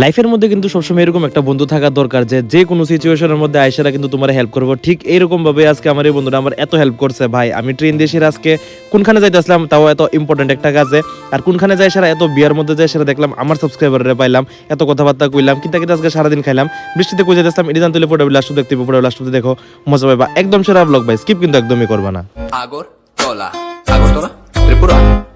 লাইফের মধ্যে কিন্তু সবসময় এরকম একটা বন্ধু থাকা দরকার যে কোনো সিচুয়েশনের মধ্যে আয়সারা কিন্তু তোমার হেল্প করবো। ঠিক এইরকম ভাবে আজকে আমার এই বন্ধুটা আমার এত হেল্প করছে ভাই। আমি ট্রেন দিয়ে সেরা আজকে কোনখানে যাইতেছিলাম, তাও এত ইম্পর্টেন্ট একটা কাজে, আর কোনখানে যাই সেরা এত বিয়ার মধ্যে যাই সেটা দেখলাম, আমার সাবস্ক্রাইবাররা পাইলাম, এত কথাবার্তা কইলাম, কিন্তু আজকে সারাদিন খাইলাম, বৃষ্টিতে কই যাইতেছিলাম, এটা জানতে হলে পড়ে লাস্ট দেখতে পড়ে লাস্ট দেখো, মজা পাইবা। একদম সেরা ব্লগ ভাই, স্কিপ কিন্তু একদমই করবা না। Agartala Tripura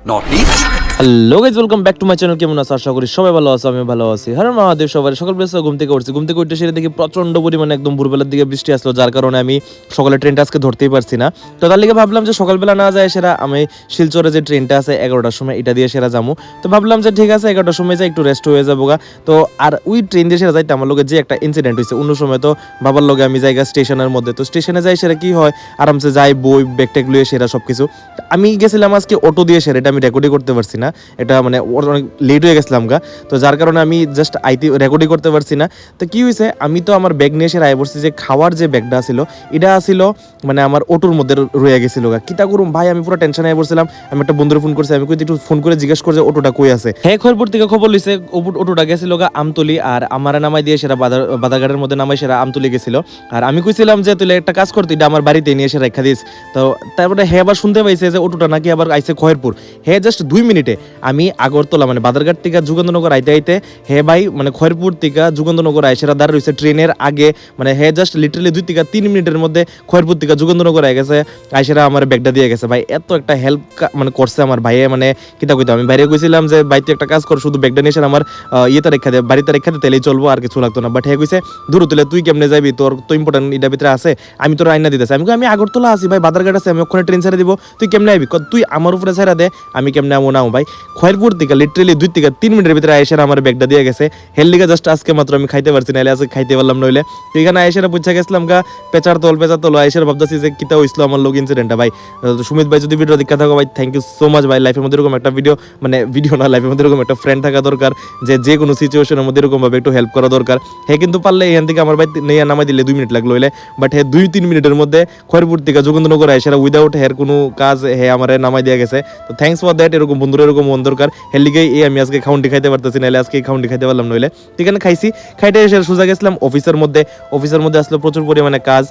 north east. Hello guys, welcome back to my channel. কেমন আছো? আশা করি সবাই ভালো আছো, আমি ভালো আছি। হ্যাঁ মহাদেব সবাই। সকাল বেলা ঘুম থেকে উঠতে সেরে দেখি প্রচন্ড পরিমাণে একদম ভোরবেলার দিকে বৃষ্টি আসলো, যার কারণে আমি সকালে ট্রেনটা আজকে ধরতেই পারছি না। তো তার লিগে ভাবলাম যে সকালবেলা না যায় সেরা আমি শিলচরে যে ট্রেনটা আছে 11টার সময়, এটা দিয়ে সেরা যাবো। তো ভাবলাম যে ঠিক আছে 11টার সময় যাই, একটু রেস্ট হয়ে যাবো গা। তো আর ওই ট্রেন দিয়ে সেরা যাইতে আমার লোকের যে একটা ইনসিডেন্ট হয়েছে, অন্য সময় তো বাবার লগে আমি জায়গা স্টেশনের মধ্যে, তো স্টেশনে যাই সেরা কি হয়, আরামসে যাই, বই ব্যাগ ট্যাগ লুয়ে সেরা সবকিছু। আমি গেছিলাম আজকে অটো দিয়ে সেরা, এটা আমি রেকর্ডই করতে পারছি না, এটা মানে অনেক লেট হয়ে গেছিলাম গা। তো যার কারণে আমি জাস্ট রেকর্ডই করতে পারছি না। তো কি হয়েছে, আমি তো আমার ব্যাগ নিয়ে এসে আয় পড়ছি, যে খাওয়ার যে ব্যাগটা ছিল এটা ছিল মানে আমার অটোর মধ্যে রয়ে গেছিল গা। কিতা করুম ভাই, আমি পুরো টেনশনে আয় পড়ছিলাম। আমি একটা বন্ধুরে ফোন করছি, আমি একটু ফোন করে জিজ্ঞেস করছি অটোটা কই আছে। হ্যাঁ, খয়রপুর থেকে খবর লইছে অটোটা গেছিল গা আমতলি, আর আমার নামাই দিয়ে সেটা বাজারঘাটের মধ্যে নামাই সেটা আমতলি গেছিল। আর আমি কইছিলাম যে তুই একটা কাজ করতি, এটা আমার বাড়িতে নিয়ে এসে রেখা দিস। তো তারপরে হে আবার শুনতে পাইছে যে অটোটা নাকি আবার আইছে খয়রপুর। হে জাস্ট 2 মিনিটে আমি আগরতলা মানে বাজারঘাট থেকে যুগেন্দ্রনগর আইতে আইতে হে ভাই মানে খয়রপুর থেকে যুগেন্দ্রনগর আইসেরা দাঁড় রয়েছে ট্রেনের আগে, মানে হে জাস্ট লিটারালি 2 থেকে 3 মিনিটের মধ্যে খয়রপুর থেকে যুগেন্দ্রনগর আই গেছে, আইসেরা আমার ব্যাগটা দিয়ে গেছে। ভাই এত একটা হেল্প মানে করছে আমার ভাইয়ে, মানে কিতা কইতাম, আমি বাইরে কইছিলাম যে ভাই তুই একটা কাজ কর, শুধু ব্যাগটা নিয়ে এসে আমার ইয়েতে রেখা দে, বাড়িতে রেখা দে, তাহলেই চলবো, আর কিছু লাগতো না। বাট হে কইছে দূর তুলে তুই কেমনে যাবি, তোর তো ইম্পর্টেন্ট এটার ভিতরে আছে, আমি তোর আইনা দিতেছি। আমি আগরতলা আছি ভাই, বাজারঘাট আছে, আমি ওখানে ট্রেন ছেড়ে দিব, তুই কেমনে আইবি, তুই আমার উপরে ছেড়ে দে, আমি কেমনে আমো নাও। ভাই খয়রপুর থেকে লিটারালি 2 থেকে 3 মিনিটের ভিতরে আইসেরা আমার ব্যাগটা দিয়ে গেছে। হেললিগা জাস্ট আজকে মাত্র আমি খাইতে পারছি না, আজকে খাইতে পারলাম নইলে। তো এখানে আইসেরা বুঝা গেছিলাম গা পেচার তল আইসেরা ভাবতেছি যে কিতা হইছিল আমার লোক ইনসিডেন্টটা। ভাই সুমিত ভাই যদি ভিডিও দেখা থাকো ভাই, থ্যাংক ইউ সো মাচ ভাই। লাইফের মধ্যে এরকম একটা ভিডিও না, লাইফের মধ্যে এরকম একটা ফ্রেন্ড থাকা দরকার, যে কোনো সিচুয়েশনের মধ্যে এরকম ভাবে একটু হেল্প করা দরকার। হে কিন্তু পারলে এখান থেকে আমার ভাই নেয়া নামাই দিলে 2 মিনিট লাগলো হইলে, বাট হে 2-3 মিনিটের মধ্যে খয়রপুর থেকে যুগেন্দ্রনগর আইসেরা উইদাউট হের কোনো কাজ হে আমার নামাই দিয়ে গেছে। তো থ্যাংকস ফর দ্যাট। এরকম বন্ধুরা এরকম মন দরকার, হের লিগেই আমি আজকে খাউন্টি খাইতে পারতেছি, নাহলে আজকে খাউন্টি খাইতে পারলাম নইলে। এখানে খাইছি, খাইতে এসে সোজা গেছিলাম অফিসের মধ্যে আসলে প্রচুর পরিমাণে কাজ।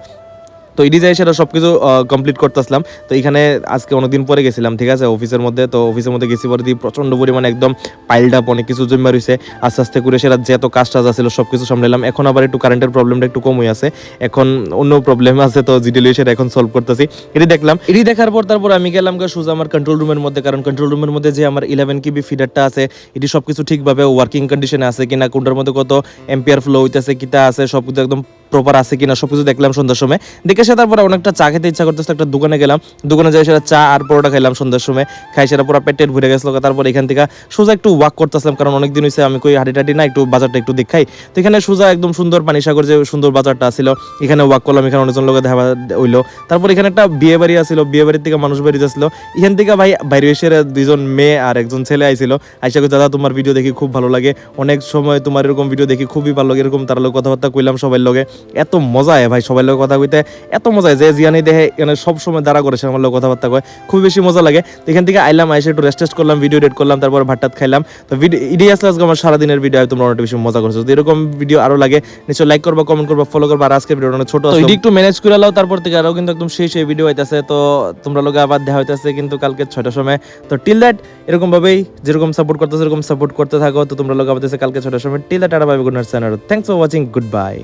তো ইডি যাই সেটা সব কিছু কমপ্লিট করতেছিলাম। তো এখানে আজকে অনেকদিন পরে গেছিলাম, ঠিক আছে, অফিসের মধ্যে। তো অফিসের মধ্যে গেছি পরে দিয়ে প্রচণ্ড পরিমাণে একদম পাইলড আপ অনেক কিছু জমা রয়েছে। আস্তে আস্তে করে সেটা যে এত কাজ টাজ ছিল সব কিছু সামলালাম। এখন আবার একটু কারেন্টের প্রবলেমটা একটু কম হয়ে আছে, এখন অন্য প্রবলেম আছে, তো জিডিএল সেটা এখন সলভ করতেছি। এটি দেখলাম, এটি দেখার পর তারপর আমি গেলাম সোজা আমার কন্ট্রোল রুমের মধ্যে, কারণ কন্ট্রোল রুমের মধ্যে যে আমার 11 KB ফিডারটা আছে, এটি সব কিছু ঠিকভাবে ওয়ার্কিং কন্ডিশনে আছে কিনা, কোনটার মধ্যে কত এম্পিয়ার ফ্লো হইতেছে, কিটা আছে, সব কিছু একদম প্রপার আছে কিনা সবকিছু দেখলাম সন্ধ্যার সময়। দেখে সে তারপরে অনেকটা চা খেতে ইচ্ছা করতেছে, একটা দোকানে গেলাম, দোকানে যাই সেটা চা আর পরোটা খাইলাম সন্ধ্যার সময়। খাই সেটা পুরো পেটের ভরে গেছিল। তারপর এখান থেকে সোজা একটু ওয়াক করতেছিলাম, কারণ অনেকদিন হয়েছে আমি কই হাঁটি টাটি না, একটু বাজারটা একটু দেখাই। তো এখানে সোজা একদম সুন্দর পানিসাগর যে সুন্দর বাজারটা ছিল, এখানে ওয়াক করলাম, এখানে অনেকজন লোক দেখা হইলো। তারপর এখানে একটা বিয়ে বাড়ি আসছিল, বিয়ে বাড়ির থেকে মানুষ বাড়ি যাচ্ছিল। এখান থেকে ভাই বাইরে এসে 2জন মেয়ে আর একজন ছেলে আইছিল, আইসা কই দাদা তোমার ভিডিও দেখি খুব ভালো লাগে, অনেক সময় তোমার এরকম ভিডিও দেখি খুবই ভালো লাগে, এরকম তার লোক কথাবার্তা কইলাম সবাই লগে। এত মজা ভাই সবাই লোক কথা কইতে, এত মজা যে জিয়ানি দেখে এখানে সব সময় দাঁড়া করে সে আমার লোক কথাবার্তা কয়, খুব বেশি মজা লাগে। তো এখান থেকে আইলাম, আইসে একটু রেস্ট করলাম, ভিডিও এডিট করলাম, তারপর ভাতটাত খাইলাম। তো ইডি আসলে আজকে আমার সারাদিনের ভিডিও, তোমরা অনেক বেশি মজা করছো। যদি এরকম ভিডিও আরো লাগে নিশ্চয় লাইক করবা, কমেন্ট করবা, ফলো করবা। আর আজকের ভিডিওটা অনেক ছোট আছে, একটু ম্যানেজ করে লাও, তারপর থেকে আরো কিন্তু একদম সেই ভিডিও হইতাছে। তো তোমরা লোকে আবার দেখা হইতাছে কিন্তু কালকে 6টার সময়। তো টিল দ্যাট এরকম ভাবেই যেরকম সাপোর্ট করতেছে এরকম সাপোর্ট করতে থাকো। তো তোমরা লোক আবার কালকে 6টার সময়। টিল দ্যাট আর bye, good night, thanks for watching, good bye.